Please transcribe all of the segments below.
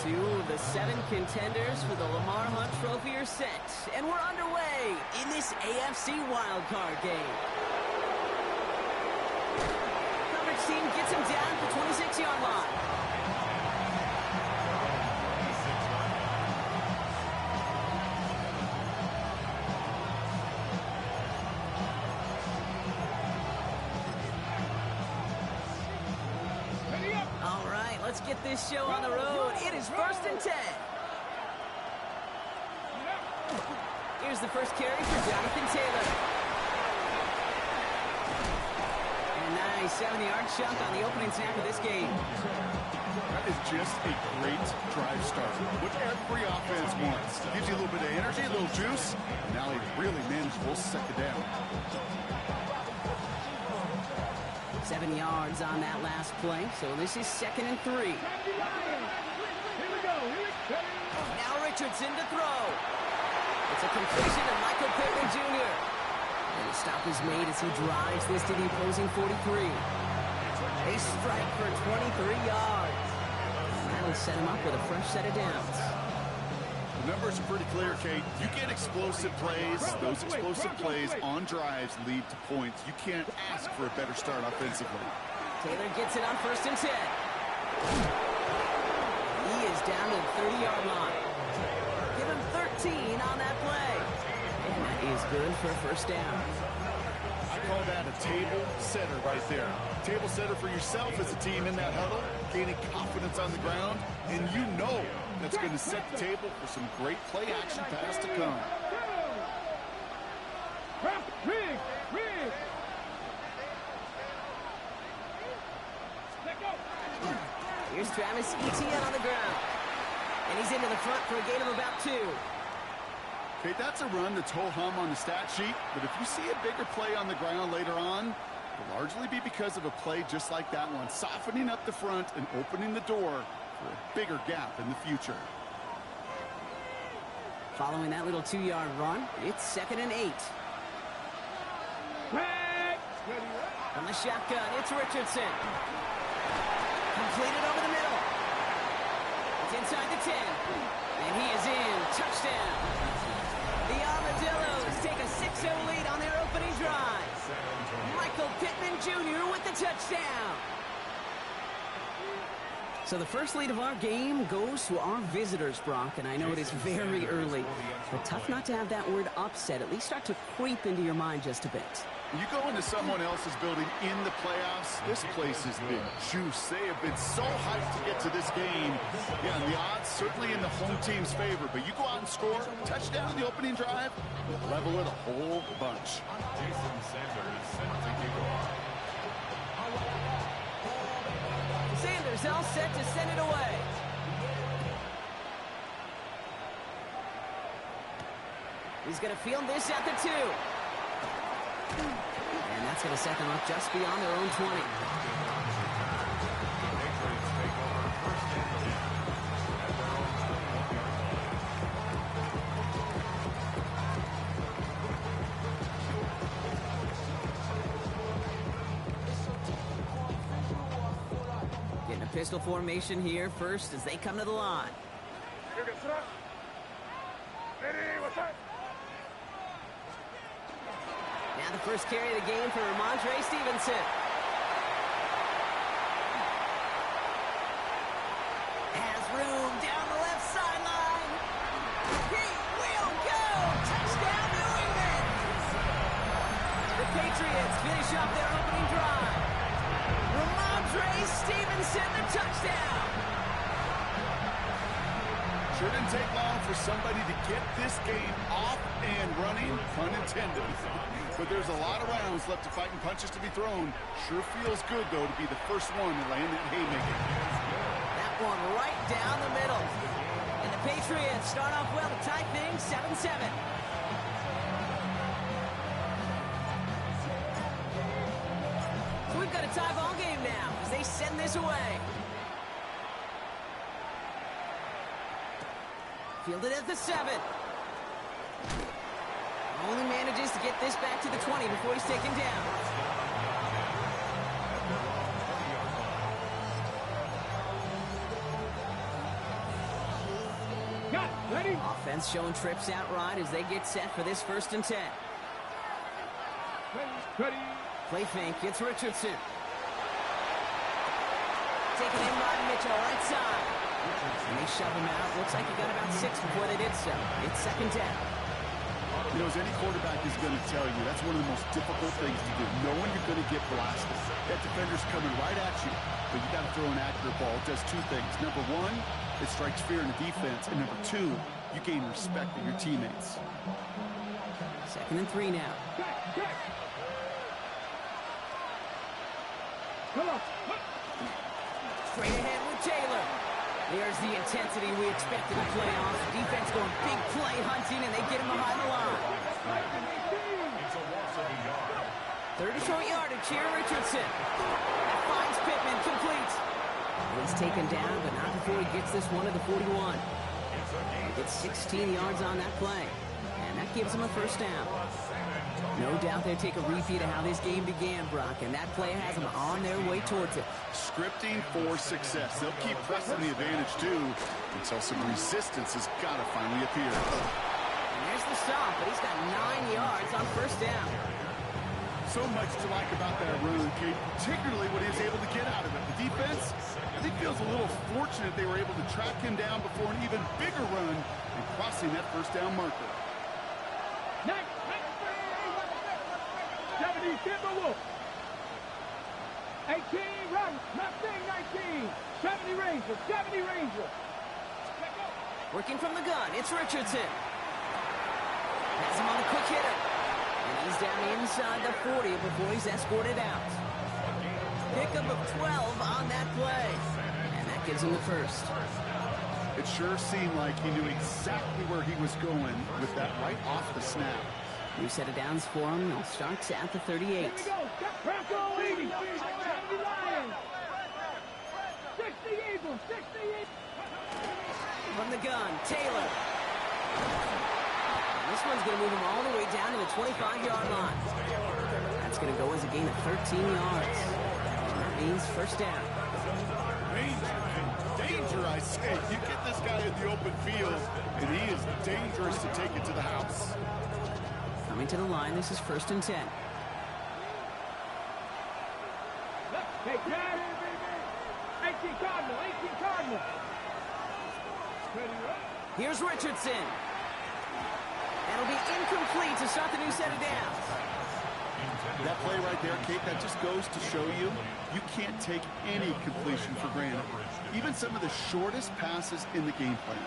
Two of the 7 contenders for the Lamar Hunt Trophy are set, and we're underway in this AFC wildcard game. Coverage team gets him down at the 26-yard line. All right, let's get this show on the road. It is 1st and 10. Here's the first carry for Jonathan Taylor. And a nice 70-yard chunk on the opening snap of this game. That is just a great drive start. What every offense wants. Gives you a little bit of energy, a little juice. Now a really manageable second down. 7 yards on that last play, so this is 2nd and 3. Now Richardson to throw. It's a completion to Michael Pittman Jr. And a stop is made as he drives this to the opposing 43. They strike for 23 yards. And that'll set him up with a fresh set of downs. The numbers are pretty clear, Kate. You get explosive plays. Those explosive plays on drives lead to points. You can't ask for a better start offensively. Taylor gets it on 1st and 10. He is down to the 30-yard line. Give him 13 on that play. And that is good for a first down. I call that a table setter right there. Table setter for yourself as a team in that huddle, gaining confidence on the ground, and you know that's going to set the table for some great play action pass to come. Here's Travis Etienne on the ground. And he's into the front for a gain of about 2. Okay, that's a run that's ho-hum on the stat sheet, but if you see a bigger play on the ground later on, it'll largely be because of a play just like that one, softening up the front and opening the door for a bigger gap in the future. Following that little 2-yard run, it's 2nd and 8. From the shotgun, it's Richardson. Completed over the middle. It's inside the 10. And he is in. Touchdown. The Armadillos take a 6-0 lead on their opening drive. Michael Pittman Jr. with the touchdown. So the first lead of our game goes to our visitors, Brock, and I know it is very early, but tough not to have that word upset at least start to creep into your mind just a bit. You go into someone else's building in the playoffs, this place has been juice. They have been so hyped to get to this game. Yeah, and the odds certainly in the home team's favor, but you go out and score, touchdown in the opening drive, level it a whole bunch. Sanders all set to send it away. He's going to field this at the 2. And that's going to set them up just beyond their own 20. Getting a pistol formation here first as they come to the line. Now the first carry of the game for Ramondre Stevenson. Has room down the left sideline. He will go! Touchdown, New England! The Patriots finish off their opening drive. Ramondre Stevenson, the touchdown! Shouldn't take long for somebody to get this game off and running, pun intended. But there's a lot of rounds left to fight and punches to be thrown. Sure feels good, though, to be the first one to land that haymaker. That one right down the middle. And the Patriots start off well to tie things 7-7. So we've got a tie ball game now as they send this away. Fielded at the 7. Only manages to get this back to the 20 before he's taken down. Got it. Ready? Offense showing trips out right as they get set for this 1st and 10. Ready. Play fake. It's Richardson. Taken in by Mitchell, right side. And they shove him out. Looks like he got about 6 before they did so. It's 2nd down. You know, as any quarterback is going to tell you, that's one of the most difficult things to do. Knowing you're going to get blasted. That defender's coming right at you, but you got to throw an accurate ball. It does 2 things. Number 1, it strikes fear in the defense. And number 2, you gain respect of your teammates. 2nd and 3 now. Come on. Straight ahead with Taylor. There's the intensity we expect in the playoffs. Defense going big play hunting, and they get him behind the line. 30 short yardage here, Richardson. That finds Pittman, complete. He's taken down, but not before he gets this one to the 41. He gets 16 yards on that play, and that gives him a 1st down. No doubt they take a repeat of how this game began, Brock, and that play has them on their way towards it. Scripting for success. They'll keep pressing the advantage, too, until some resistance has got to finally appear. And there's the stop, but he's got 9 yards on 1st down. So much to like about that run, Kate, particularly what he was able to get out of it. The defense, I think, feels a little fortunate they were able to track him down before an even bigger run and crossing that 1st down marker. 70, Timberwolf. 18, run. Mustang 19. 70 Ranger. 70 Ranger. Working from the gun, it's Richardson. Has him on a quick hitter. And he's down inside the 40 before he's escorted out. Pickup of 12 on that play. And that gives him the 1st. It sure seemed like he knew exactly where he was going with that right off the snap. New set of downs for him. He'll start at the 38. Here we go. Bronco 80. 70 Lions. 60 Eagles. 60 Eagles. From the gun, Taylor. This one's going to move him all the way down to the 25-yard line. That's going to go as a gain of 13 yards. And that means 1st down. Danger, I say. You get this guy in the open field, and he is dangerous to take it to the house. Coming to the line, this is 1st and 10. Hey, Chad. 18 Cardinal. 18 Cardinal. Here's Richardson. That'll be incomplete to start the new set of downs. That play right there, Kate, that just goes to show you can't take any completion for granted. Even some of the shortest passes in the game plan.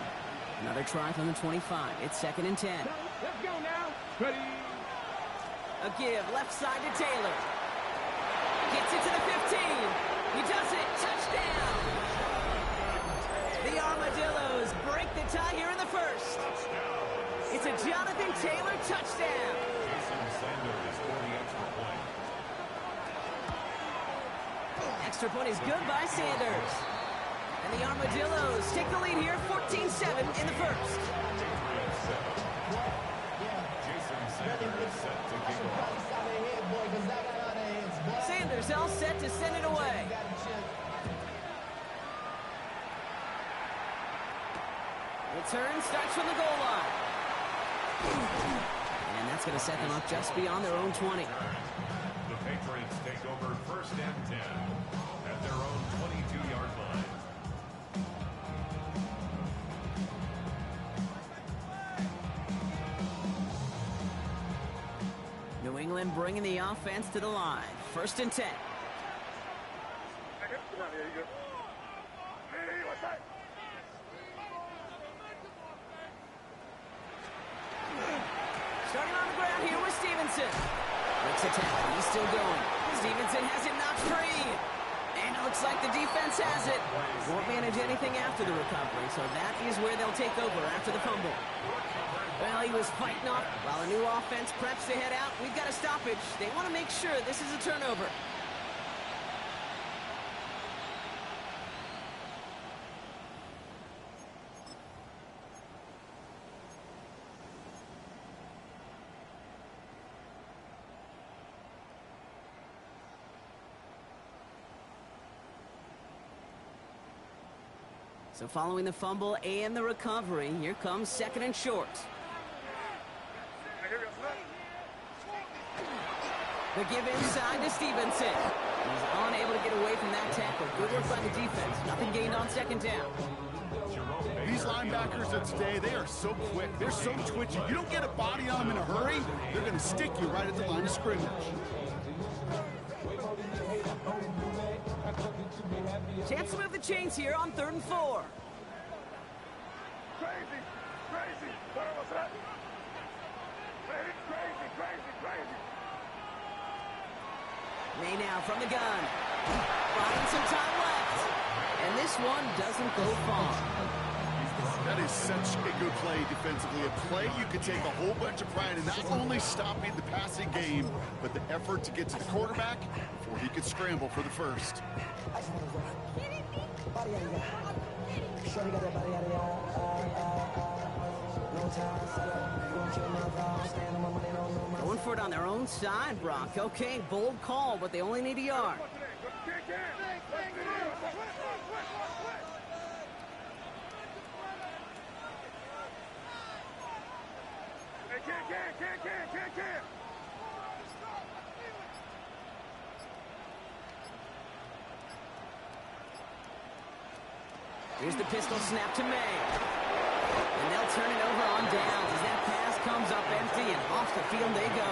Another try from the 25. It's 2nd and 10. Let's go now. Ready. A give left side to Taylor. Gets it to the 15. He does it. Touchdown. The Armadillos break the tie here in the 1st. It's a Jonathan Taylor touchdown. Extra point is good by Sanders. And the Armadillos take the lead here, 14-7 in the 1st. Sanders all set to send it away. Return starts from the goal line. And that's going to set them up just beyond their own 20. The Patriots take over 1st and 10 at their own 22-yard line. New England bringing the offense to the line. 1st and 10. Starting on the ground here with Stevenson. Looks attack. He's still going. Stevenson has it knocked free. And it looks like the defense has it. Won't manage anything after the recovery, so that is where they'll take over after the fumble. Well, he was fighting off while the new offense preps to head out. We've got a stoppage. They want to make sure this is a turnover. So following the fumble and the recovery, here comes second and short. The give inside to Stevenson. He's unable to get away from that tackle. Good work by the defense. Nothing gained on second down. These linebackers of today, they are so quick. They're so twitchy. You don't get a body on them in a hurry, they're going to stick you right at the line of scrimmage. Chance to move the chains here on 3rd and 4. Crazy, crazy. What was that? Crazy, crazy, crazy. May now from the gun. Buying some time left. And this one doesn't go far. That is such a good play defensively. A play you could take a whole bunch of pride in not only stopping the passing game, but the effort to get to the quarterback before he could scramble for the first. Going for it on their own side, Brock. Okay, bold call, but they only need a yard. Can't. Here's the pistol snap to May. And they'll turn it over on downs as that pass comes up empty and off the field they go.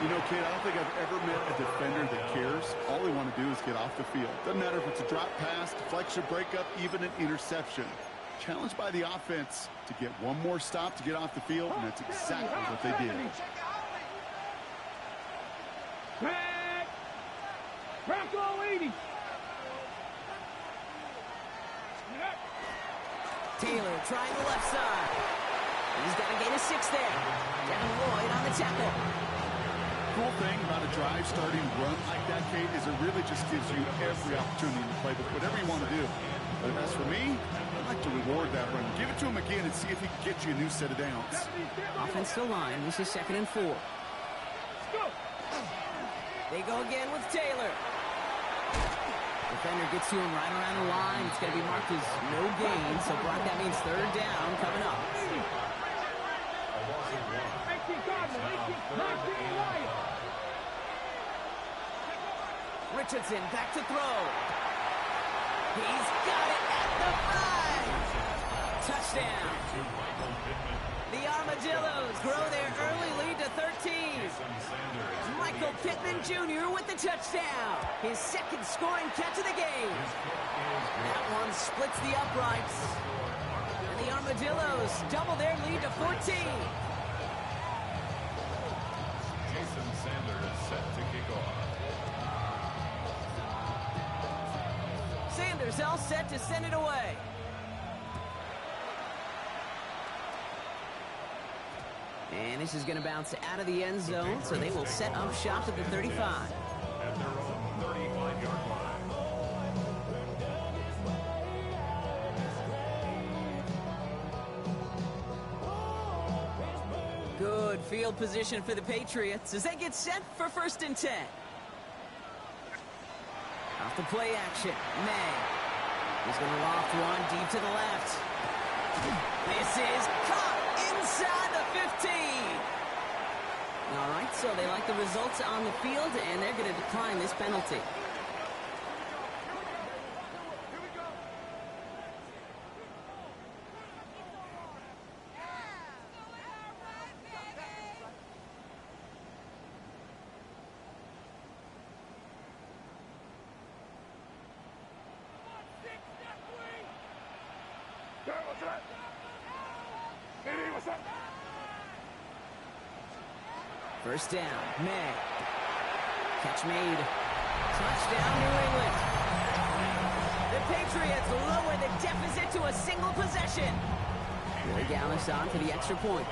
You know, kid, I don't think I've ever met a defender that cares. All they want to do is get off the field. Doesn't matter if it's a drop pass, deflection, breakup, even an interception. Challenged by the offense to get one more stop to get off the field, and that's exactly what they did. Back. Bronco 80. Taylor trying the left side. He's got to gain a 6 there. Devin Lloyd on the tackle. Cool thing about a drive starting run like that, Kate, is it really just gives you every opportunity to play with whatever you want to do. But as for me, I'd like to reward that run. Give it to him again and see if he can get you a new set of downs. Offensive line, this is 2nd and 4. They go again with Taylor. Defender gets to him right around the line. It's going to be marked as no gain, so Brock, that means 3rd down coming up. Richardson back to throw. He's got it at the 5. Touchdown. The Armadillos grow their early lead to 13. Michael Pittman Jr. with the touchdown. His 2nd scoring catch of the game. That one splits the uprights. And the Armadillos double their lead to 14. Jason Sanders set to kick off. Sanders all set to send it away. And this is going to bounce out of the end zone, so they will set up shop at the 35. At their own 35-yard line. Good field position for the Patriots as they get set for 1st and 10. Off the play action, May. He's going to loft one deep to the left. This is caught inside the 15. All right, so they like the results on the field, and they're going to decline this penalty. First down, May. Catch made. Touchdown, New England. The Patriots lower the deficit to a single possession. Roy Gallis on for the extra point.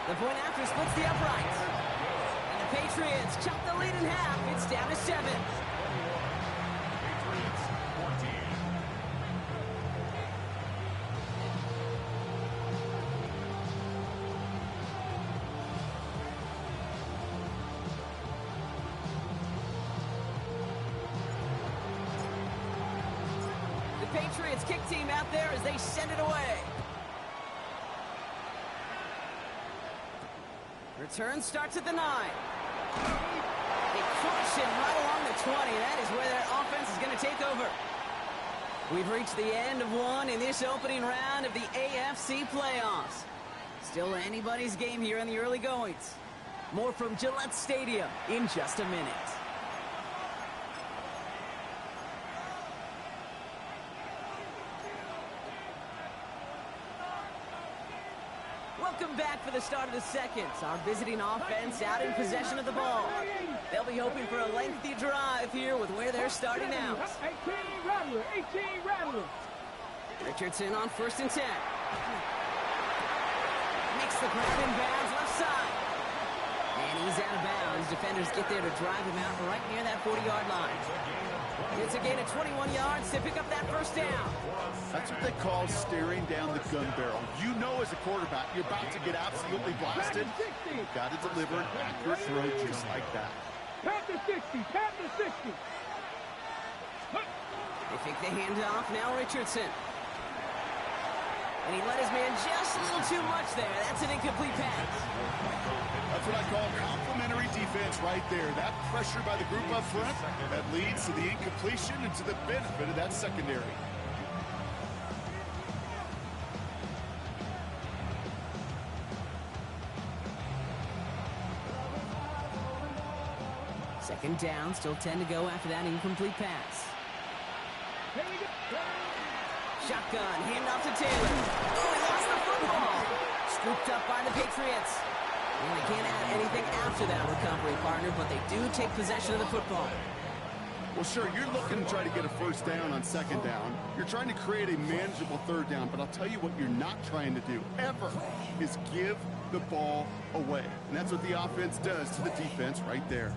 The point after splits the uprights. And the Patriots chop the lead in half. It's down to 7. Patriots kick team out there as they send it away. Return starts at the 9. They crush it right along the 20. That is where their offense is going to take over. We've reached the end of one in this opening round of the AFC playoffs. Still anybody's game here in the early goings. More from Gillette Stadium in just a minute. Welcome back for the start of the second. Our visiting offense out in possession of the ball. They'll be hoping for a lengthy drive here with where they're starting out. 18 Rattler, 18 Rattler. Richardson on 1st and 10. Makes the grab in bounds left side. And he's out of bounds. Defenders get there to drive him out right near that 40-yard line. It's a gain of 21 yards to pick up that first down. That's what they call staring down the gun barrel. You know as a quarterback, you're about to get absolutely blasted. You've got to deliver an accurate throw just like that. Panther 60, Panther 60. They fake the handoff, now Richardson. And he let his man just a little too much there. That's an incomplete pass. That's what I call complimentary defense right there. That pressure by the group up front, that leads to the incompletion and to the benefit of that secondary. Second down, still 10 to go after that incomplete pass. Shotgun, handoff to Taylor. Oh, he lost the football. Scooped up by the Patriots. And they can't add anything after that recovery, partner, but they do take possession of the football. Well, sure, you're looking to try to get a first down on second down. You're trying to create a manageable third down, but I'll tell you what you're not trying to do, ever, is give the ball away. And that's what the offense does to the defense right there.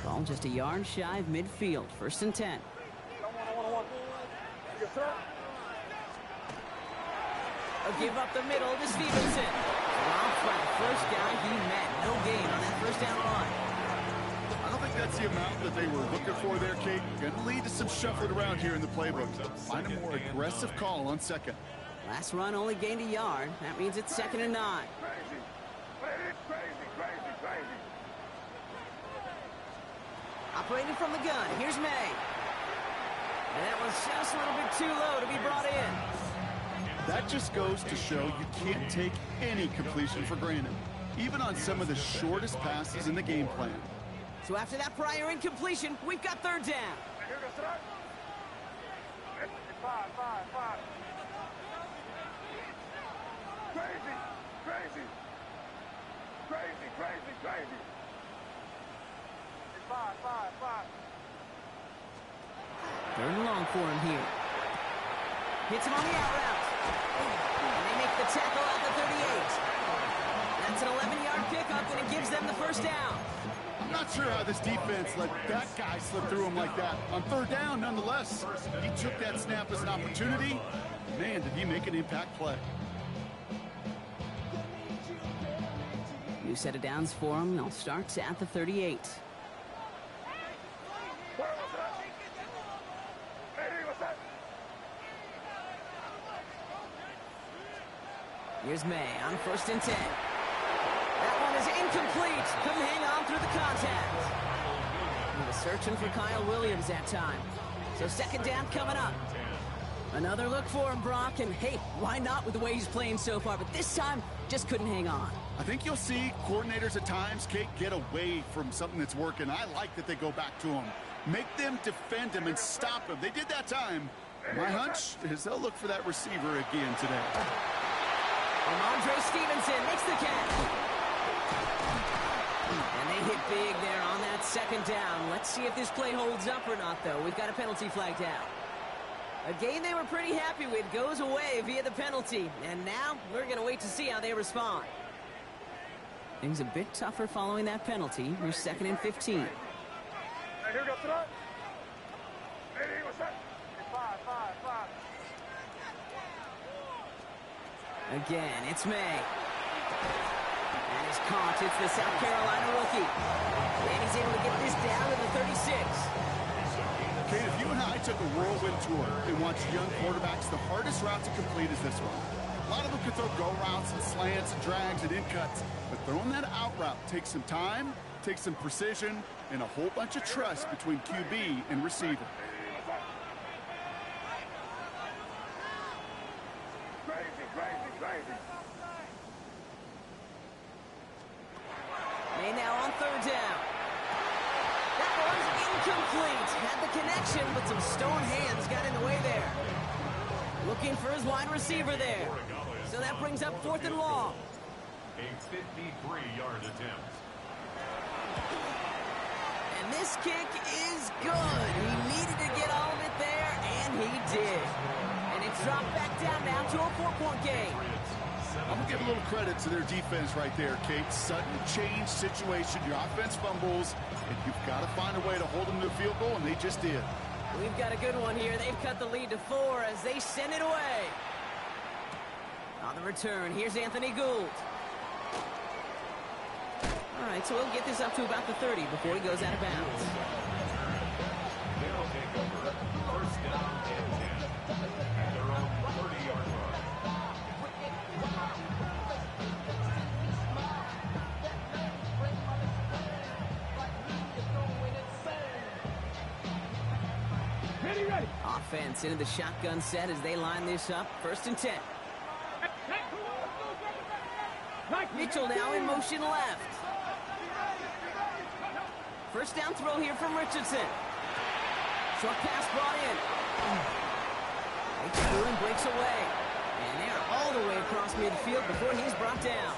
Ball just a yard shy of midfield. 1st and 10. A give up the middle to Stevenson. Dropped by the first guy he met. No gain on that first down line. I don't think that's the amount that they were looking for there, Kate. Going to lead to some shuffling around here in the playbook. Find a more aggressive call on second. Last run only gained a yard. That means it's 2nd and 9. Operating from the gun. Here's May. And that was just a little bit too low to be brought in. That just goes to show you can't take any completion for granted, even on some of the shortest passes in the game plan. So after that prior incompletion, we've got 3rd down. Third and long for him here. Hits him on the out route. And they make the tackle at the 38. That's an 11-yard pickup, and it gives them the first down. I'm not sure how this defense let that guy slip through him like that. On 3rd down, nonetheless, he took that snap as an opportunity. Man, did he make an impact play. New set of downs for him. They'll start at the 38. Here's May on 1st and 10. That one is incomplete. Couldn't hang on through the contact. He was searching for Kyle Williams that time. So 2nd down coming up. Another look for him, Brock. And hey, why not with the way he's playing so far? But this time, just couldn't hang on. I think you'll see coordinators at times, Kate, get away from something that's working. I like that they go back to him. Make them defend him and stop him. They did that time. My hunch is they'll look for that receiver again today. Ramondre Stevenson makes the catch. And they hit big there on that 2nd down. Let's see if this play holds up or not, though. We've got a penalty flagged out. A game they were pretty happy with goes away via the penalty. And now we're going to wait to see how they respond. Things a bit tougher following that penalty. Here's 2nd and 15. Again, it's May. And he's caught. It's the South Carolina rookie. And he's able to get this down to the 36. Kate, if you and I took a whirlwind tour and watched young quarterbacks, the hardest route to complete is this one. A lot of them can throw go routes and slants and drags and in cuts, but throwing that out route takes some time, takes some precision, and a whole bunch of trust between QB and receiver. May now on third down. That one's incomplete. Had the connection, but some stone hands got in the way there. Looking for his wide receiver there. So that brings up fourth and long. A 53-yard attempt. And this kick is good. He needed to get all of it there, and he did. And it's dropped back down now to a 4-point game. I'm going to give a little credit to their defense right there, Kate. Sudden change situation. Your offense fumbles, and you've got to find a way to hold them to a field goal, and they just did. We've got a good one here. They've cut the lead to 4 as they send it away. On the return, here's Anthony Gould. All right, so we'll get this up to about the 30 before he goes out of bounds. They'll take over first down and 10 at their own 30-yard line. Ready. Offense into the shotgun set as they line this up. First and 10. Mitchell now in motion left. First down throw here from Richardson. Short pass brought in. Makes breaks away. And they're all the way across midfield before he's brought down.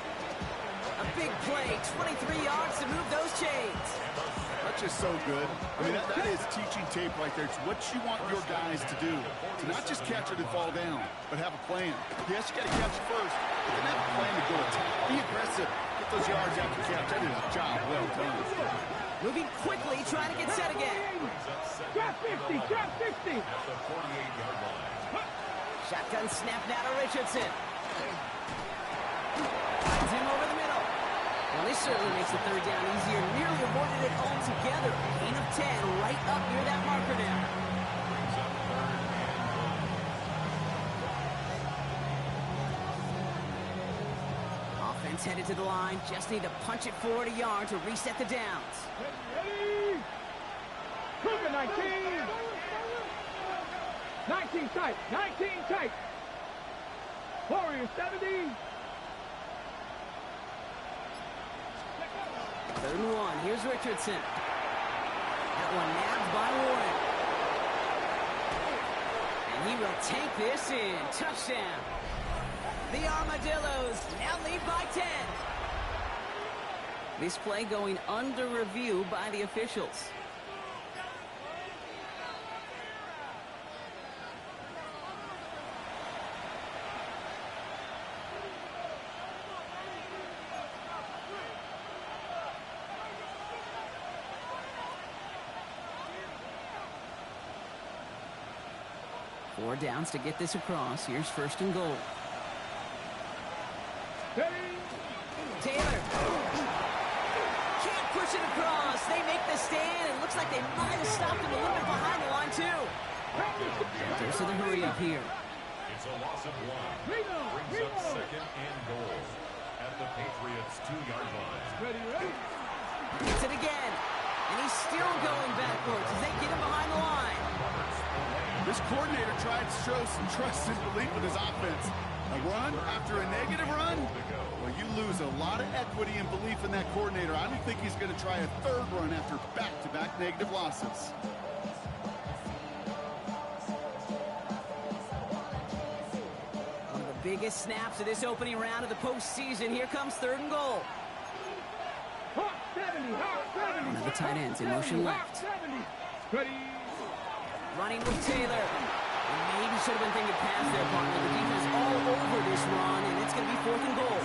A big play, 23 yards to move those chains. That's just so good. I mean, that is teaching tape right there. It's what you want your guys to do. To not just catch it and fall down, but have a plan. Yes, you got to catch it first, but then have a plan to go attack. Be aggressive. Get those yards after catch. That is a job well done. Moving quickly, trying to get set again. Drop 50, drop 50. At the 48-yard line. Shotgun snap now to Richardson. Finds him over the middle. Well, this certainly makes the third down easier. Nearly avoided it altogether. Gain of 10 right up near that marker now. Offense headed to the line. Just need to punch it forward a yard to reset the downs. Ready. Cougar 19. 19 tight. 19 tight. Warrior 70. Third and 1. Here's Richardson. That one nabbed by Warren. And he will take this in. Touchdown. The Armadillos now lead by 10. This play going under review by the officials. Four downs to get this across. Here's first and goal. Taylor. Can't push it across. They make the stand. It looks like they might have stopped him a little bit behind the line, too. There's the hurry up here. It's a loss of 1. Brings up second and goal at the Patriots' 2-yard line. Ready. Gets it again. And he's still going backwards as they get him behind the line. This coordinator tried to show some trust and belief in his offense. A run after a negative run? Well, you lose a lot of equity and belief in that coordinator. I don't think he's going to try a third run after back-to-back negative losses. One of the biggest snaps of this opening round of the postseason. Here comes third and goal. Hawk 70. One of the tight ends in motion left. Ready. Running with Taylor. And maybe should have been thinking past their partner. The defense all over this run, and it's going to be fourth and goal.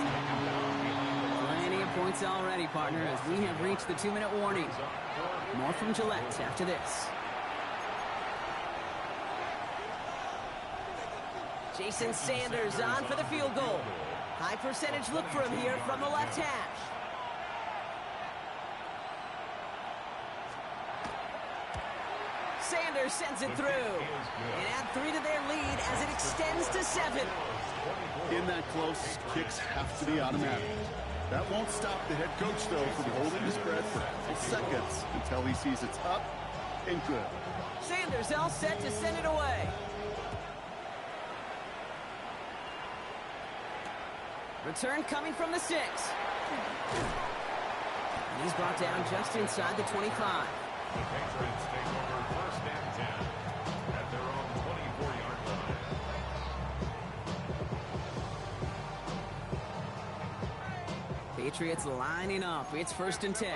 Plenty of points already, partner, as we have reached the 2-minute warning. More from Gillette after this. Jason Sanders on for the field goal. High percentage look for him here from the left hash. Sanders sends it through. And add 3 to their lead as it extends to 7. In that close, kicks have to be automatic. That won't stop the head coach, though, from holding the spread for a couple seconds until he sees it's up and good. Sanders all set to send it away. Return coming from the 6. And he's brought down just inside the 25. The Patriots take over first and 10 at their own 24-yard line. Patriots lining up. It's first and 10.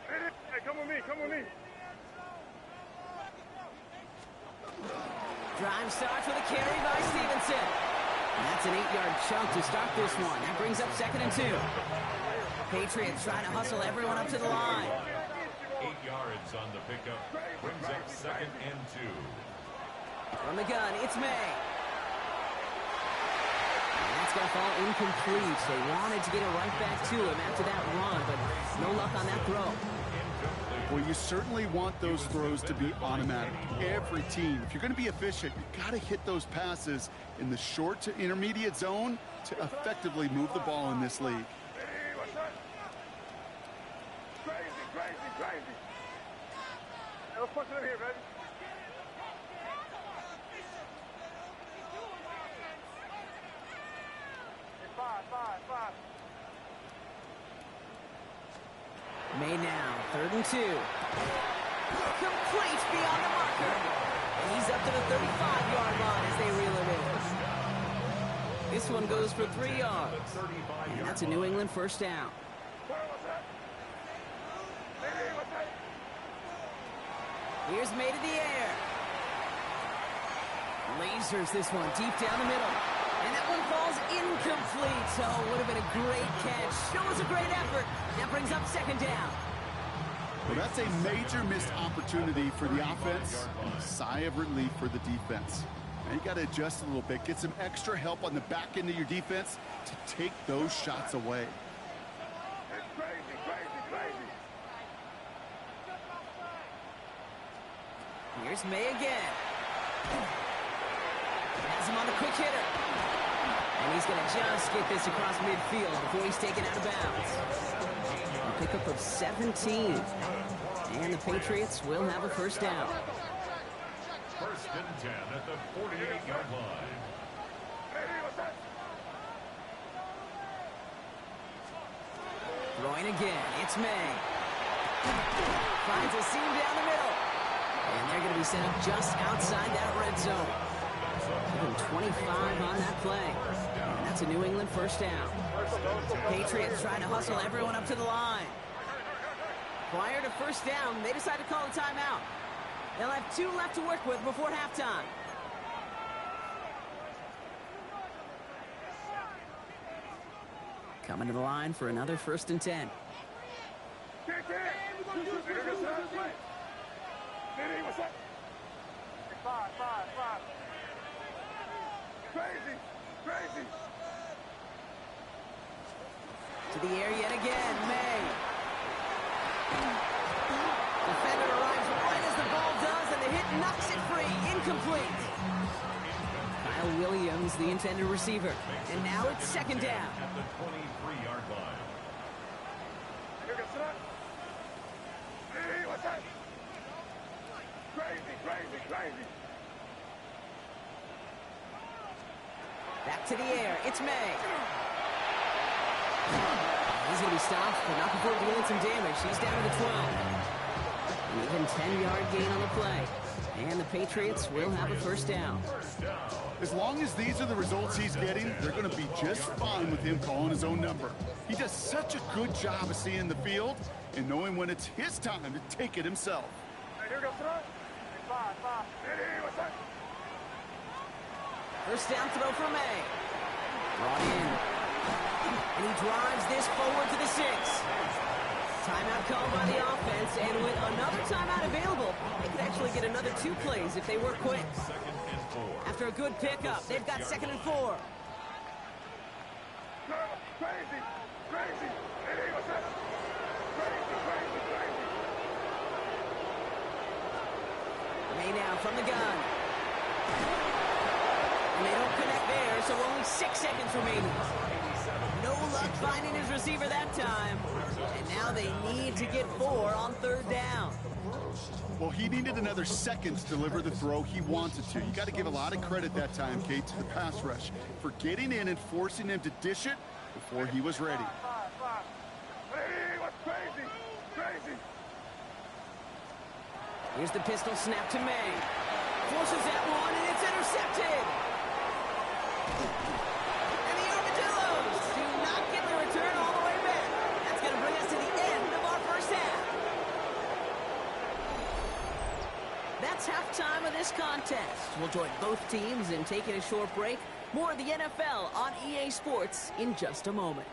Hey, come with me, come with me. Drive starts with a carry by Stevenson. And that's an 8-yard chunk to start this one. That brings up second and 2. Patriots trying to hustle everyone up to the line. 8 yards on the pickup. Brings up second and 2. From the gun, it's May. And that's going to fall incomplete. They wanted to get it right back to him after that run, but no luck on that throw. Well, you certainly want those throws to be automatic. Every team, if you're going to be efficient, you got to hit those passes in the short to intermediate zone to effectively move the ball in this league. Crazy. Let's push it in here, baby. Five. May now, third and 2. Complete beyond the marker. And he's up to the 35-yard line as they reel it in. This one goes for 3 yards. And that's a New England first down. Here's May to the air. Lasers this one deep down the middle. And that one falls incomplete. So would have been a great catch. Still was a great effort. That brings up second down. Well, that's a major missed opportunity for the offense and a sigh of relief for the defense. Now you got to adjust a little bit, get some extra help on the back end of your defense to take those shots away. It's crazy. Here's May again. Has him on the quick hitter. And he's going to just get this across midfield before he's taken out of bounds. A pickup of 17. And the Patriots will have a first down. First and 10 at the 48-yard line. Throwing again. It's May. Finds a seam down the middle. And they're going to be set up just outside that red zone. Even 25 on that play. And that's a New England first down. Patriots trying to hustle everyone up to the line. Prior to first down, they decide to call a timeout. They'll have 2 left to work with before halftime. Coming to the line for another first and 10. Five. Crazy. To the air yet again, May. Defender arrives right as the ball does, and the hit knocks it free. Incomplete. Kyle Williams, the intended receiver. And now it's second down. At the 23-yard line. Hey, what's that? Crazy. Back to the air. It's May. He's going to be stopped, but not before dealing some damage. He's down to the 12. An even 10-yard gain on the play. And the Patriots will have a first down. As long as these are the results he's getting, they're going to be just fine with him calling his own number. He does such a good job of seeing the field and knowing when it's his time to take it himself. Hey, here we go, five. Hey, what's that? First down throw for May. Brought in. And he drives this forward to the 6. Timeout called by the offense, and with another timeout available, they could actually get another 2 plays if they work quick. After a good pickup, they've got second and 4. Crazy. Hey, what's that? Crazy. May now from the gun. And they don't connect there, so only 6 seconds remaining. No luck finding his receiver that time. And now they need to get 4 on 3rd down. Well, he needed another second to deliver the throw he wanted to. You got to give a lot of credit that time, Kate, to the pass rush for getting in and forcing him to dish it before he was ready. Here's the pistol snap to May. Forces that one, and it's intercepted. And the Armadillos do not get the return all the way back. That's going to bring us to the end of our first half. That's halftime of this contest. We'll join both teams in taking a short break. More of the NFL on EA Sports in just a moment.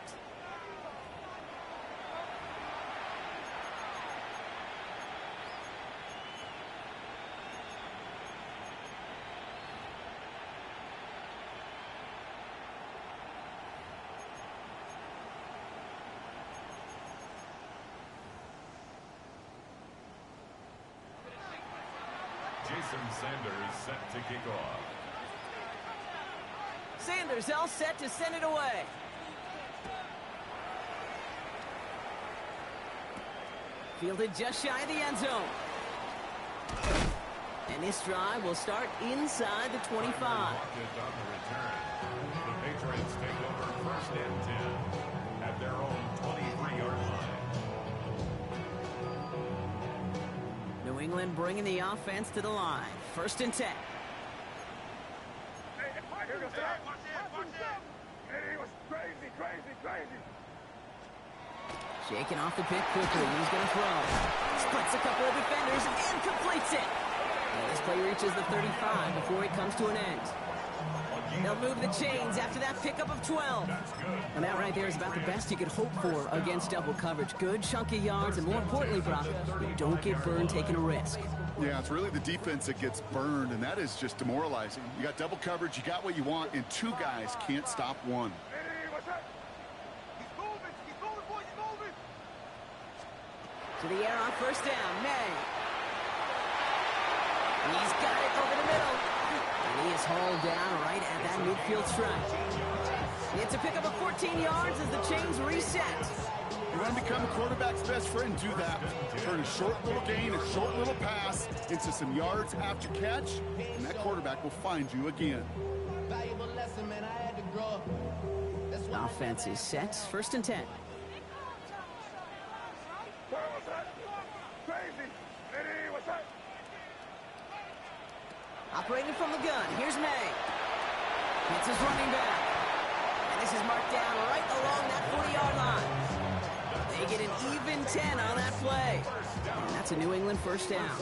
Jason Sanders set to kick off. Sanders all set to send it away. Fielded just shy of the end zone. And this drive will start inside the 25. On the return. The Patriots take over 1st and 10 at their own 23-yard line. New England bringing the offense to the line. 1st and 10. Shaking off the pick quickly. He's going to throw. Splits a couple of defenders and completes it. And this play reaches the 35 before it comes to an end. They'll move the chains after that pickup of 12. And that right there is about the best you could hope for against double coverage. Good chunky yards, and more importantly, Brock, you don't get burned taking a risk. Yeah, it's really the defense that gets burned, and that is just demoralizing. You got double coverage, you got what you want, and 2 guys can't stop one. To the air on 1st down, May. He's got it over the middle. And he is hauled down right at that midfield stripe. It's a pickup of 14 yards as the chains reset. You want to become a quarterback's best friend, do that. Turn a short little gain, a short little pass into some yards after catch, and that quarterback will find you again. Offense is set. 1st and 10. Operating from the gun, here's May. It's his running back. And this is marked down right along that 40-yard line. They get an even 10 on that play. And that's a New England 1st down.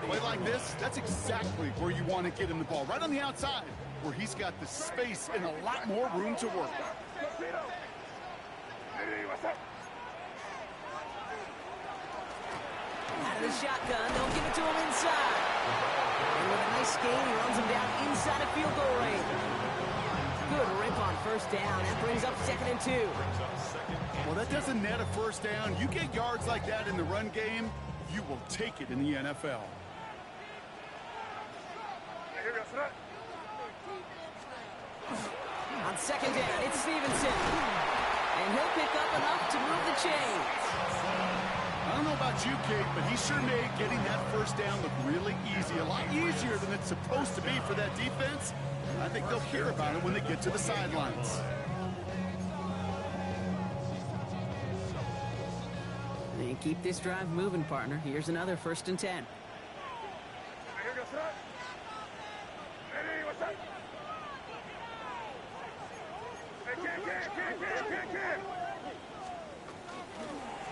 Play like this, that's exactly where you want to get him the ball. Right on the outside, where he's got the space and a lot more room to work. Out of the shotgun, they'll give it to him inside. And with a nice gain, he runs him down inside of field goal range. Good rip on 1st down. That brings up 2nd and 2. Well, that doesn't net a 1st down. You get yards like that in the run game, you will take it in the NFL. On 2nd down, it's Stevenson. And he'll pick up enough to move the chains. I don't know about you, Kate, but he sure made getting that 1st down look really easy. A lot easier than it's supposed to be for that defense. I think they'll hear about it when they get to the sidelines. And keep this drive moving, partner. Here's another 1st and 10.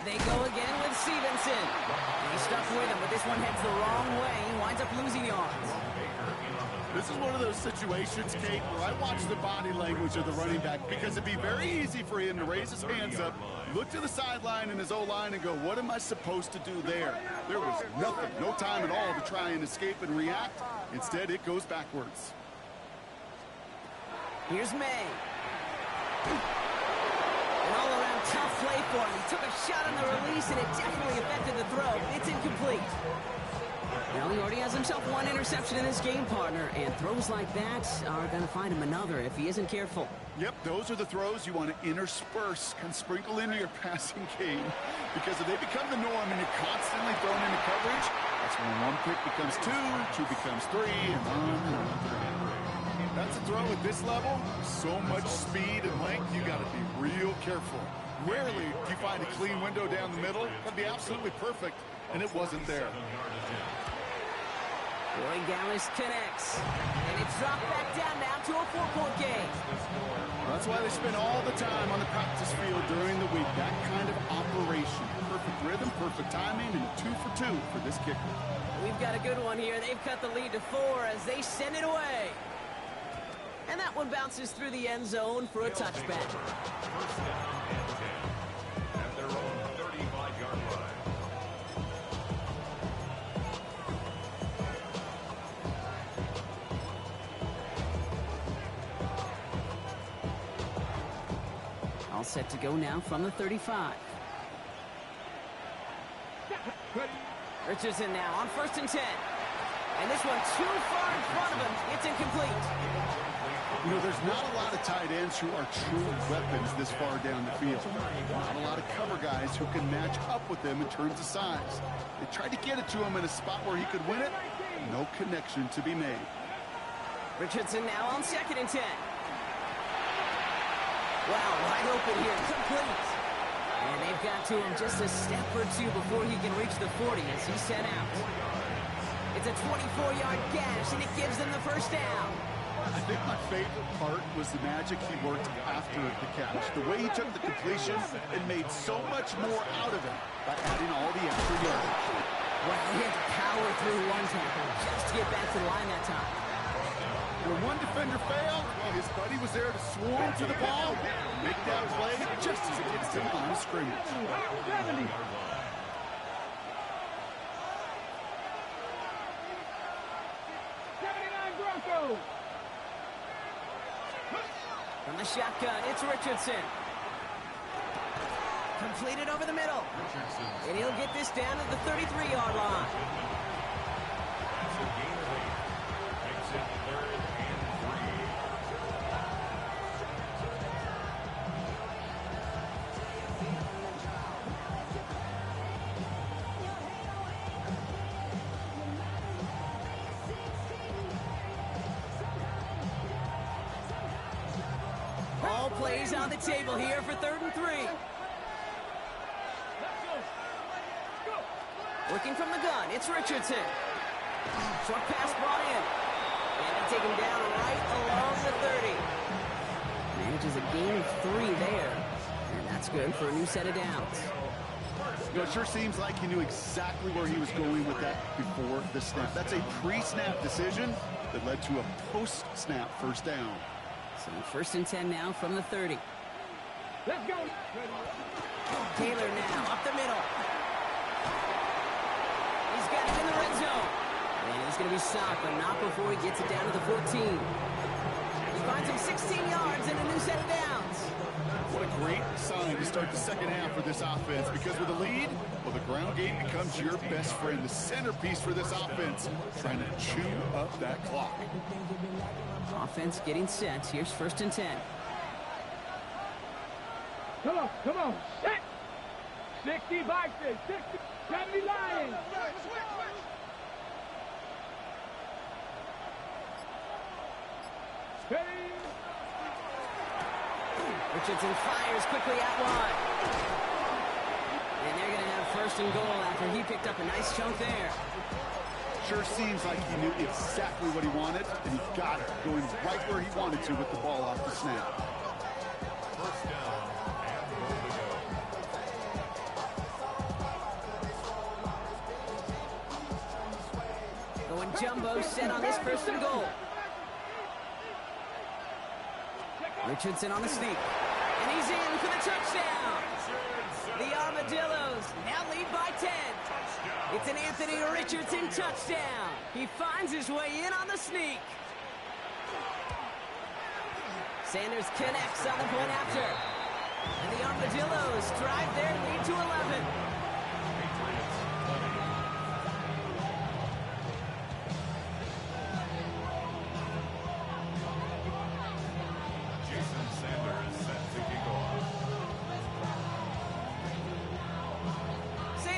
They go again with Stevenson. And he's stuck with him, but this one heads the wrong way. He winds up losing yards. This is one of those situations, Kate, where I watch the body language of the running back because it'd be very easy for him to raise his hands up, look to the sideline in his O-line and go, what am I supposed to do there? There was nothing, no time at all to try and escape and react. Instead, it goes backwards. Here's May. An all-around tough play for him. He took a shot on the release, and it definitely affected the throw. It's incomplete. Well, he already has himself one interception in this game, partner, and throws like that are going to find him another if he isn't careful. Yep, those are the throws you want to intersperse, can sprinkle into your passing game, because if they become the norm and you're constantly thrown into coverage, that's when one pick becomes two becomes three, and on and on. That's a throw at this level. So much speed and length, you got to be real careful. Rarely do you find a clean window down the middle. That'd be absolutely perfect, and it wasn't there. Roy Gallis connects, and it's dropped back down now to a 4-point game. That's why they spend all the time on the practice field during the week. That kind of operation. Perfect rhythm, perfect timing, and 2 for 2 for this kicker. We've got a good one here. They've cut the lead to 4 as they send it away. And that one bounces through the end zone for a touchback. First down and 10 at their own 35-yard line. All set to go now from the 35. Richardson now on 1st and 10. And this one too far in front of him. It's incomplete. You know, there's not a lot of tight ends who are true weapons this far down the field. Not a lot of cover guys who can match up with them in terms of size. They tried to get it to him in a spot where he could win it. No connection to be made. Richardson now on 2nd and 10. Wow, wide open here, complete. And they've got to him just a step or two before he can reach the 40 as he's sent out. It's a 24-yard gash, and it gives them the first down. I think my favorite part was the magic he worked after the catch. The way he took the completion and made so much more out of it by adding all the extra yards. Well, he had to power through one tackle just to get back to the line that time. When one defender failed, his buddy was there to swarm to the ball and make that play just as it gets to the line of scrimmage. 70. Broncos. From the shotgun, it's Richardson. Completed over the middle. And he'll get this down to the 33-yard line. It's a gain of 8. Makes it 3rd and 3. All plays on the table here for 3rd and 3. Looking from the gun, it's Richardson. Short pass brought in. And they take him down right along the 30. Manages a gain of 3 there. And that's good for a new set of downs. You know, it sure seems like he knew exactly where he was going with that before the snap. That's a pre-snap decision that led to a post-snap first down. So 1st and 10 now from the 30. Let's go. Taylor now up the middle. He's got it in the red zone. And he's going to be stopped, but not before he gets it down to the 14. He finds him 16 yards and a new set of downs. What a great sign to start the second half for this offense, because with a lead, well, the ground game becomes your best friend, the centerpiece for this offense, trying to chew up that clock. Offense getting set. Here's 1st and 10. Come on. Set. 60 Vikings. 60. 70 Lions. Ready. Richardson fires quickly out wide. And they're going to have 1st and goal after he picked up a nice chunk there. Sure seems like he knew exactly what he wanted, and he got it, going right where he wanted to with the ball off the snap. First down and goal to go. Going jumbo set on this 1st and goal. Richardson on the sneak. And he's in for the touchdown. The Armadillos now lead by 10. It's an Anthony Richardson touchdown. He finds his way in on the sneak. Sanders connects on the point after. And the Armadillos drive their lead to 11.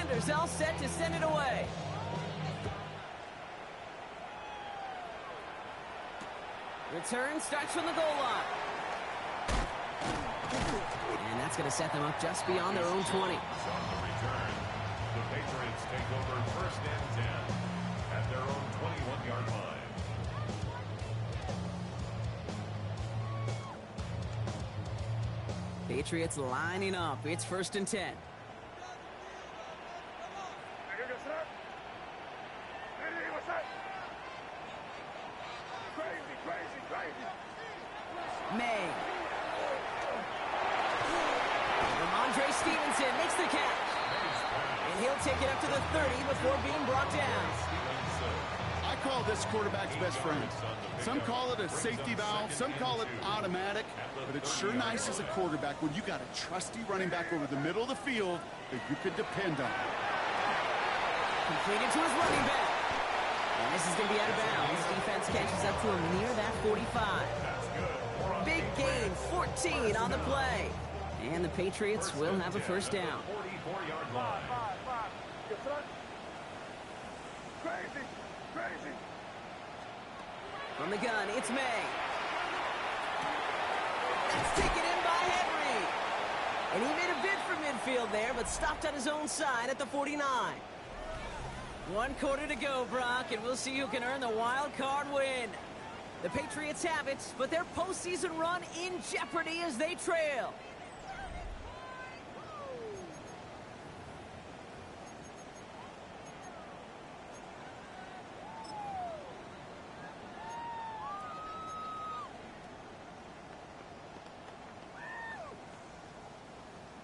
defenders all set to send it away. Return starts from the goal line. And that's going to set them up just beyond their own 20. On the return, the Patriots take over first and 10 at their own 21-yard line. Patriots lining up. It's first and 10. May. Ramondre Stevenson makes the catch. And he'll take it up to the 30 before being brought down. I call this quarterback's best friend. Some call it a safety valve, some call it automatic, but it's sure nice as a quarterback when you got a trusty running back over the middle of the field that you can depend on. Completed to his running back. And this is going to be out of bounds. Defense catches up to him near that 45. Big gain, 14 on the play. And the Patriots will have a first down. 44-yard line. From the gun, it's May. That's taken in by Henry. And he made a bid for midfield there, but stopped on his own side at the 49. 1 quarter to go, Brock, and we'll see who can earn the wild card win. The Patriots have it, but their postseason run in jeopardy as they trail.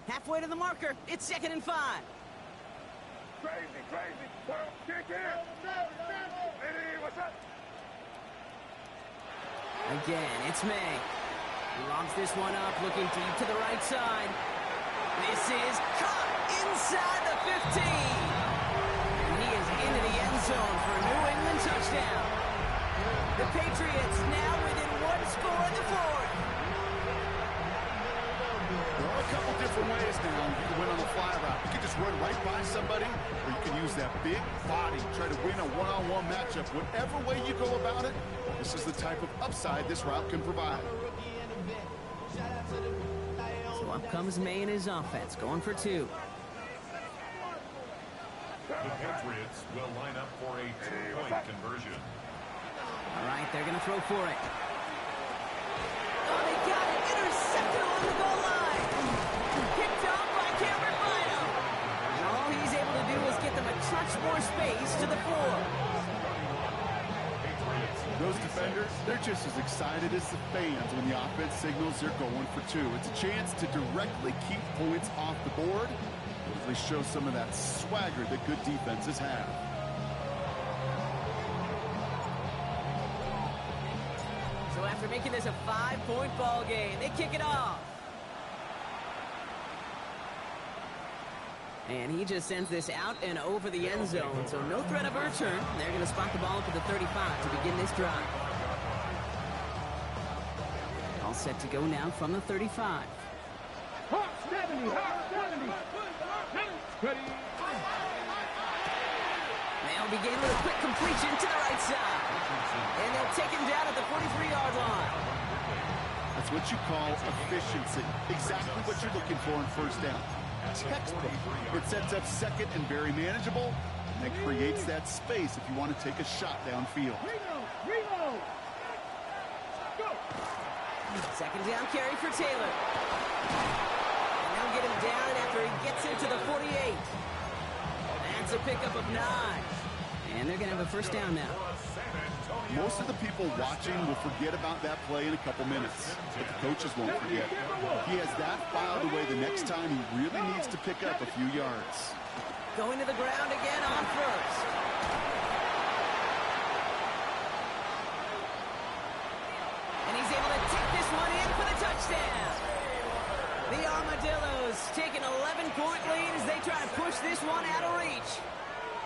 Halfway to the marker, it's 2nd and 5. Crazy. Kick in. Hey, what's up? Again, it's May. He lobs this one up, looking deep to the right side. This is caught inside the 15. And he is into the end zone for a New England touchdown. The Patriots now within 1 score in the 4th. There are a couple different ways now you can win on a fly route. You can just run right by somebody, or you can use that big body, try to win a one-on-one matchup. Whatever way you go about it, this is the type of upside this route can provide. So up comes May and his offense, going for 2. The Patriots will line up for a 2-point conversion. All right, they're going to throw for it. Oh, they got it. Intercepted along the goal line. Picked up by Cameron Bynum. And all he's able to do is get them a touch more space to the 4. Those defenders, they're just as excited as the fans when the offense signals they're going for 2. It's a chance to directly keep points off the board. Hopefully show some of that swagger that good defenses have. So after making this a 5-point ball game, they kick it off. And he just sends this out and over the end zone, so no threat of a return. They're going to spot the ball up at the 35 to begin this drive. All set to go now from the 35. Hawk 70. Ready. They'll begin with a quick completion to the right side. And they'll take him down at the 43-yard line. That's what you call efficiency. Exactly what you're looking for in first down. Textbook. It sets up second and very manageable, and it creates that space if you want to take a shot downfield. Reload. Go. Second down carry for Taylor. And they'll get him down after he gets into the 48. That's a pickup of 9. And they're going to have a first down now. Most of the people watching will forget about that play in a couple minutes, but the coaches won't forget. He has that filed away the next time he really needs to pick up a few yards. Going to the ground again on first. And he's able to take this one in for the touchdown. The Armadillos take an 11-point lead as they try to push this one out of reach.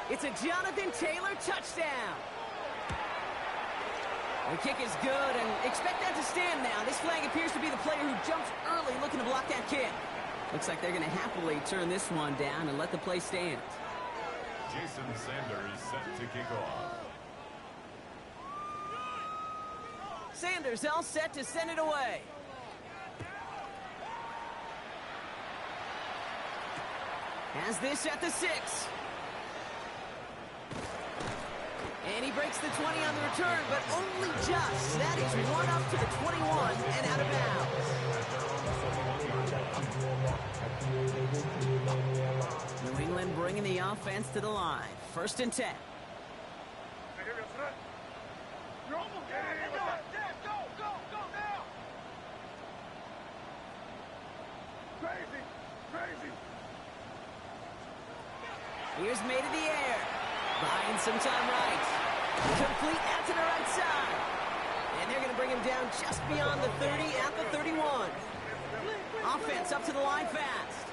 It's a Jonathan Taylor touchdown. The kick is good, and expect that to stand now. This flag appears to be the player who jumps early looking to block that kick. Looks like they're going to happily turn this one down and let the play stand. Jason Sanders set to kick off. Sanders all set to send it away. Has this at the 6. And he breaks the 20 on the return, but only just. That is one up to the 21 and out of bounds. New England bringing the offense to the line. 1st and 10. Here's made in the air. Buying some time right. Complete out to the right side. And they're going to bring him down just beyond the 30 at the 31. Offense up to the line fast.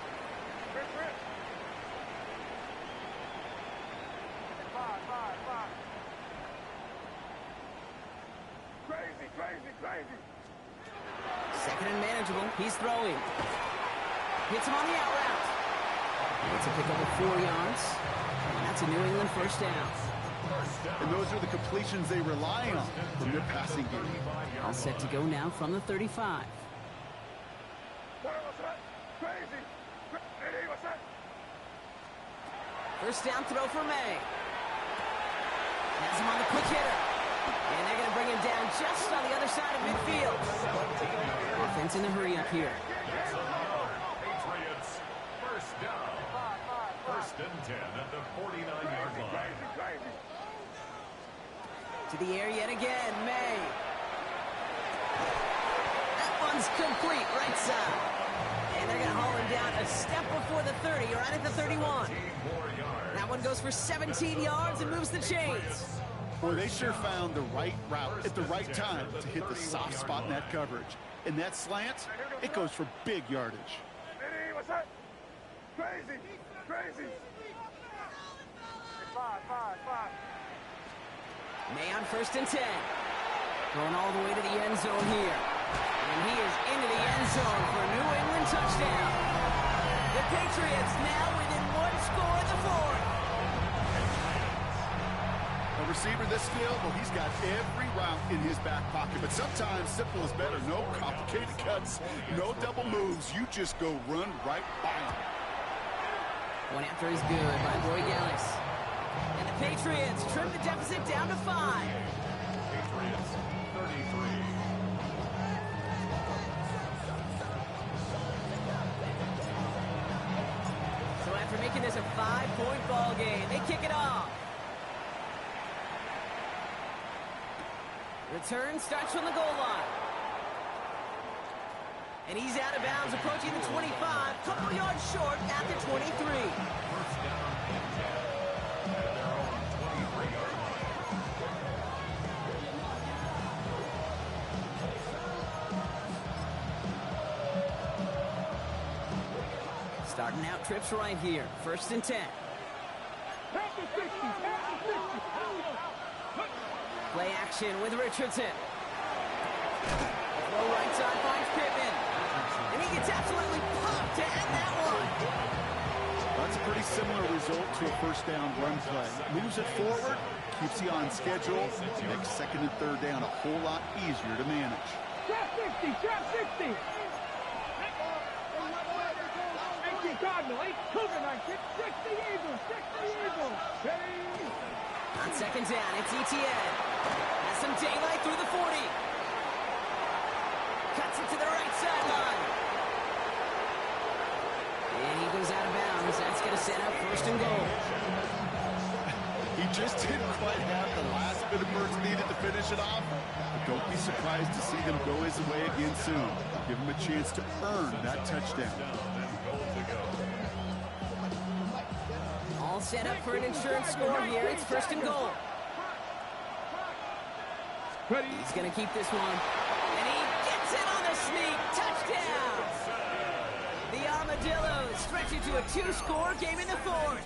Second and manageable. He's throwing. Hits him on the out route. It's a pickup of 4 yards. And that's a New England 1st down. And those are the completions they rely on from their passing game. All set to go now from the 35. First down throw for May. Has him on the quick hitter. And they're going to bring him down just on the other side of midfield. Offense in a hurry up here. Patriots, 1st down. 1st and 10 at the 49-yard line. To the air yet again, May. That one's complete, right side. And they're going to haul him down a step before the 30, right at the 31. That one goes for 17 yards and moves the chains. Boy, they sure found the right route at the right time to hit the soft spot in that coverage. And that slant, it goes for big yardage. May on 1st and 10. Going all the way to the end zone here. And he is into the end zone for a New England touchdown. The Patriots now within 1 score in the 4th. A receiver this skilled, well, he's got every route in his back pocket. But sometimes simple is better. No complicated cuts, no double moves. You just go run right by him. One after is good by Roy Gallis. And the Patriots trim the deficit down to 5. Patriots, 33. So after making this a 5-point ball game, they kick it off. Return starts from the goal line. And he's out of bounds, approaching the 25, couple yards short at the 23. 1st down and 10 at their own 23-yard line. Starting out trips right here. 1st and 10. Play action with Richardson. Throw right side finds Pittman. And he gets absolutely popped to end that one. That's a pretty similar result to a 1st down run play. Moves it forward, keeps you on schedule, makes 2nd and 3rd down a whole lot easier to manage. Trap 60, trap 60. Cardinal, 8, Cougar 19, 60 Eagles, 60 Eagles. Hey. On 2nd down, it's ETN. Has some daylight through the 40. Cuts it to the right sideline. And he goes out of bounds. That's going to set up 1st and goal. He just didn't quite have the last bit of burst needed to finish it off. But don't be surprised to see them go his way again soon. Give him a chance to earn that touchdown. All set up for an insurance score here. It's 1st and goal. He's going to keep this one. And he gets it on the sneak. Touchdown! The Armadillos stretch it to a 2-score game in the 4th.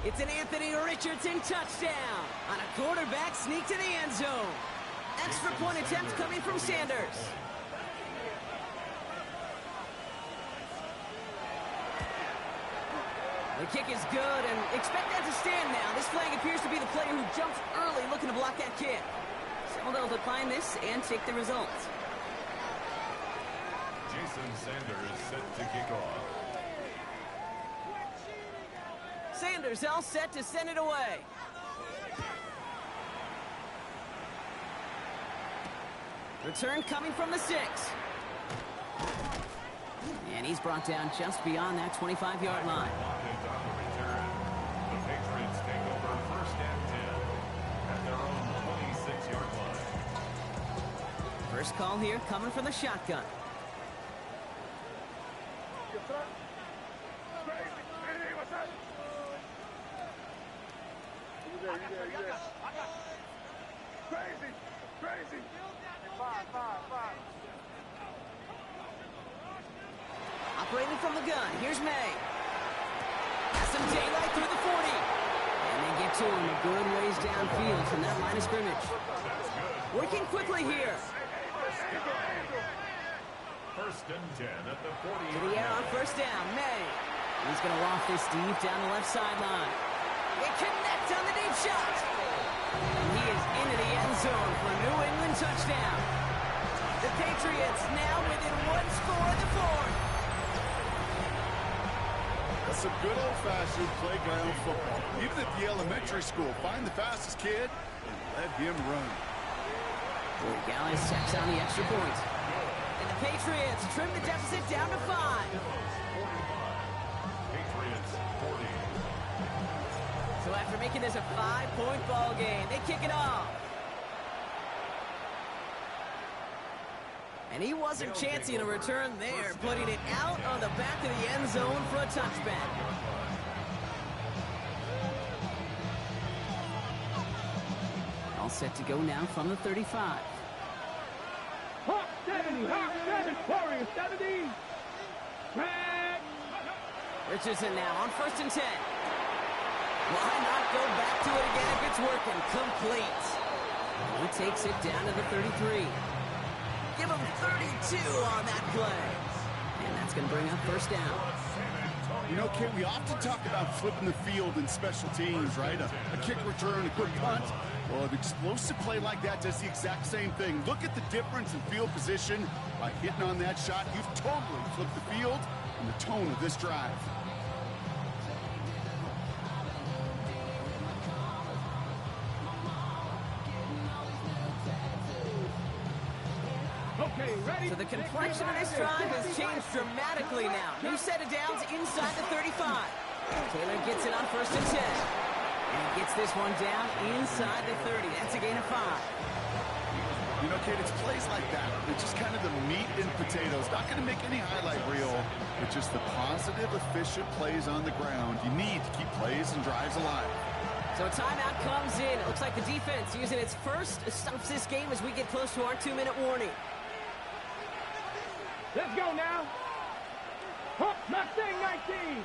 It's an Anthony Richardson touchdown on a quarterback sneak to the end zone. Extra point attempt coming from Sanders. The kick is good, and expect that to stand now. This flag appears to be the player who jumps early looking to block that kick. So they'll decline this and take the result. Jason Sanders set to kick off. Sanders all set to send it away. Return coming from the 6. And he's brought down just beyond that 25-yard line. On the return, the Patriots take over first and 10 at their own 26-yard line. First call here coming from the shotgun. Crazy. Five. Operating from the gun, here's May. Has some daylight through the 40. And they get to him a good ways downfield from that line of scrimmage. Working quickly here. First and 10 at the 40. To the air on first down, May. He's going to loft this deep down the left sideline. They connect on the deep shot. And he is into the end zone for a New England touchdown. The Patriots now within one score of the 4th. That's some good old-fashioned playground football. Even at the elementary school, find the fastest kid and let him run. Gallis checks on the extra point. And the Patriots trim the deficit down to 5. Patriots 40. So after making this a 5-point ball game, they kick it off. And he wasn't chancing a return there, putting it out on the back of the end zone for a touchback. All set to go now from the 35. Hawk 70, Warrior 70. Drag. Richardson now on first and 10. Why not go back to it again if it's working? Complete. He takes it down to the 33. Give him 32 on that play. And that's going to bring up first down. You know, Kate, we often talk about flipping the field in special teams, right? A kick return, a good punt. Well, an explosive play like that does the exact same thing. Look at the difference in field position. By hitting on that shot, you've totally flipped the field and the tone of this drive. Okay, ready? So the complexion of this drive has changed dramatically now. New set of downs inside the 35. Taylor gets it on first and 10. And he gets this one down inside the 30. That's a gain of 5. You know, Kate, it's plays like that. It's just kind of the meat and potatoes. Not going to make any highlight reel, but just the positive, efficient plays on the ground. You need to keep plays and drives alive. So a timeout comes in. It looks like the defense using its first stops this game as we get close to our 2-minute warning. Let's go now. Hawk Mustang 19.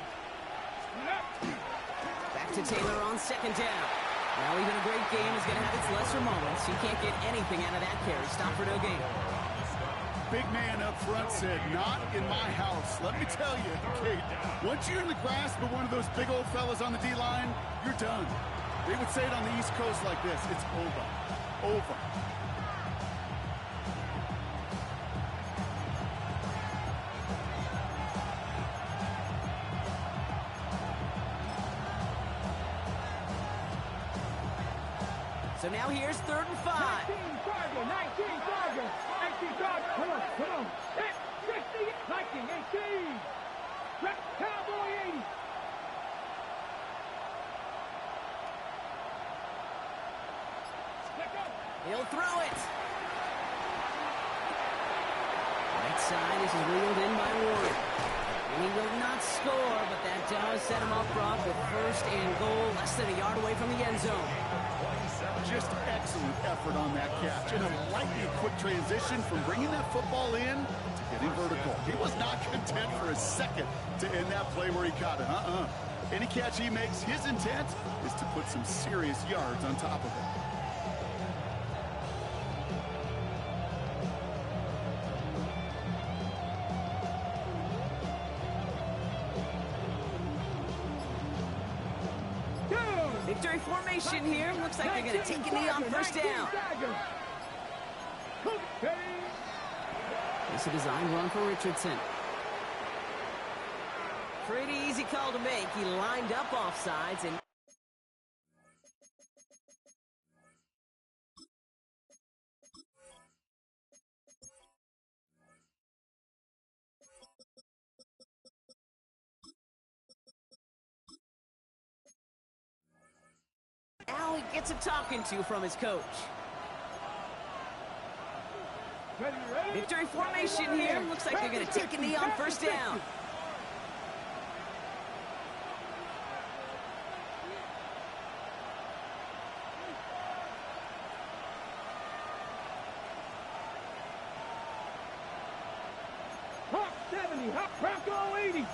Back to Taylor on second down. Now even a great game is going to have its lesser moments. You can't get anything out of that carry. Stop for no gain. Big man up front said, not in my house. Let me tell you, Kate, once you're in the grasp of one of those big old fellas on the D-line, you're done. They would say it on the East Coast like this. It's over. Over. So now here's 3rd and 5. 19 Charger. Come on. 60, 19, 18. Cowboy 80. He'll throw it. Right side, this is reeled in by Warren. And he will not score, but that does set him up front with first and goal, less than a yard away from the end zone. Just excellent effort on that catch. And a lightning quick transition from bringing that football in to getting vertical. He was not content for a second to end that play where he caught it. Any catch he makes, his intent is to put some serious yards on top of it. Victory formation here. Looks like they're going to take a knee on first down. It's a design run for Richardson. Pretty easy call to make. He lined up offsides and... Now he gets a talking to from his coach. Victory formation here. Looks like they're going to take a knee on first down. Hawk 70, Hawk Bronco 80.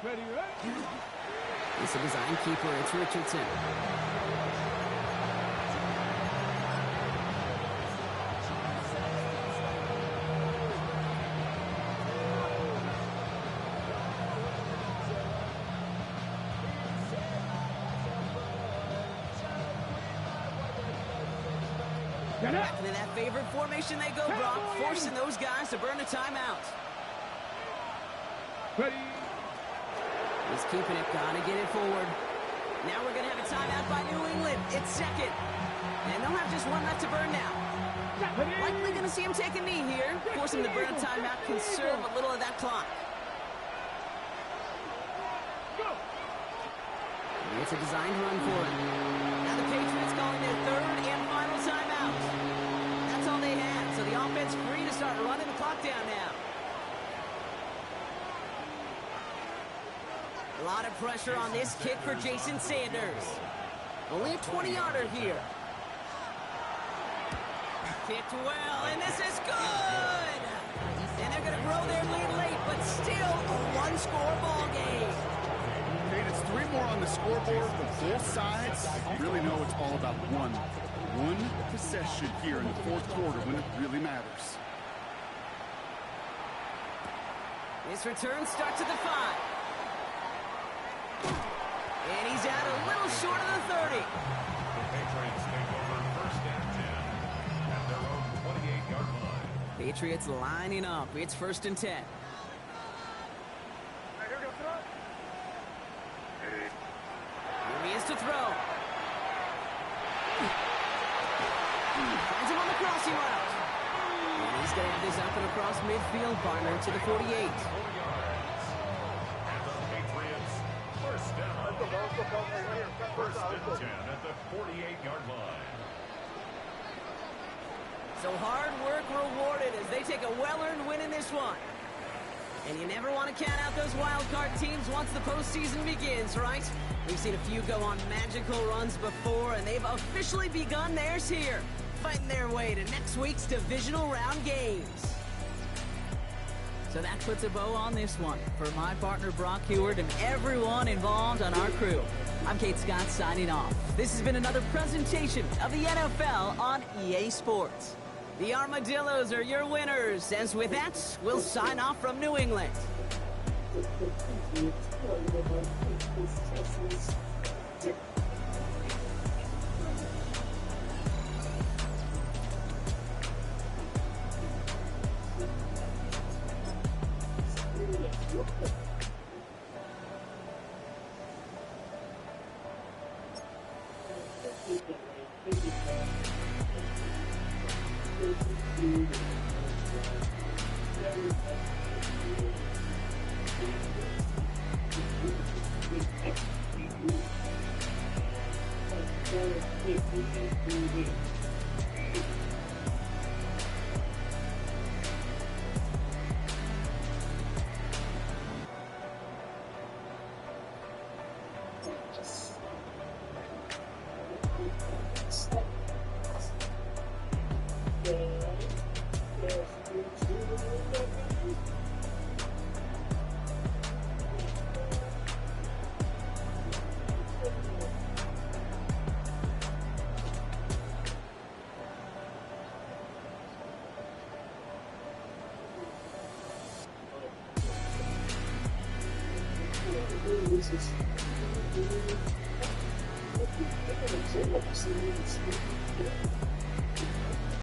Ready, ready? It's a design keeper. It's Richardson. Back into that favorite formation they go, Brock, forcing those guys to burn a timeout. Ready? He's keeping it, gotta get it forward. Now we're gonna have a timeout by New England. It's second. And they'll have just one left to burn now. Likely gonna see him take a knee here. Force him to burn a timeout, conserve a little of that clock. It's a designed run for him. Now the Patriots calling their third and final timeout. That's all they had, so the offense free to start running the clock down now. A lot of pressure on this kick for Jason Sanders. Only a 20-yarder here. Kicked well, and this is good! And they're going to grow their lead late, but still a one-score ball game. Nate, it's 3 more on the scoreboard, but both sides really know it's all about one possession here in the fourth quarter when it really matters. This return starts at the 5. And he's out a little short of the 30. The Patriots take over first and 10 at their own 28-yard line. Patriots lining up. It's first and 10. Here he is to throw. Finds him on the crossing route. And he's going to have this up and across midfield, partner to the 48. 4 yards. And the Patriots first down. First and 10 at the 48-yard line. So hard work rewarded as they take a well-earned win in this one. And you never want to count out those wild card teams once the postseason begins, right? We've seen a few go on magical runs before, and they've officially begun theirs here, fighting their way to next week's divisional round games. So that puts a bow on this one. For my partner Brock Heward and everyone involved on our crew, I'm Kate Scott signing off. This has been another presentation of the NFL on EA Sports. The Armadillos are your winners, as with that, we'll sign off from New England. This is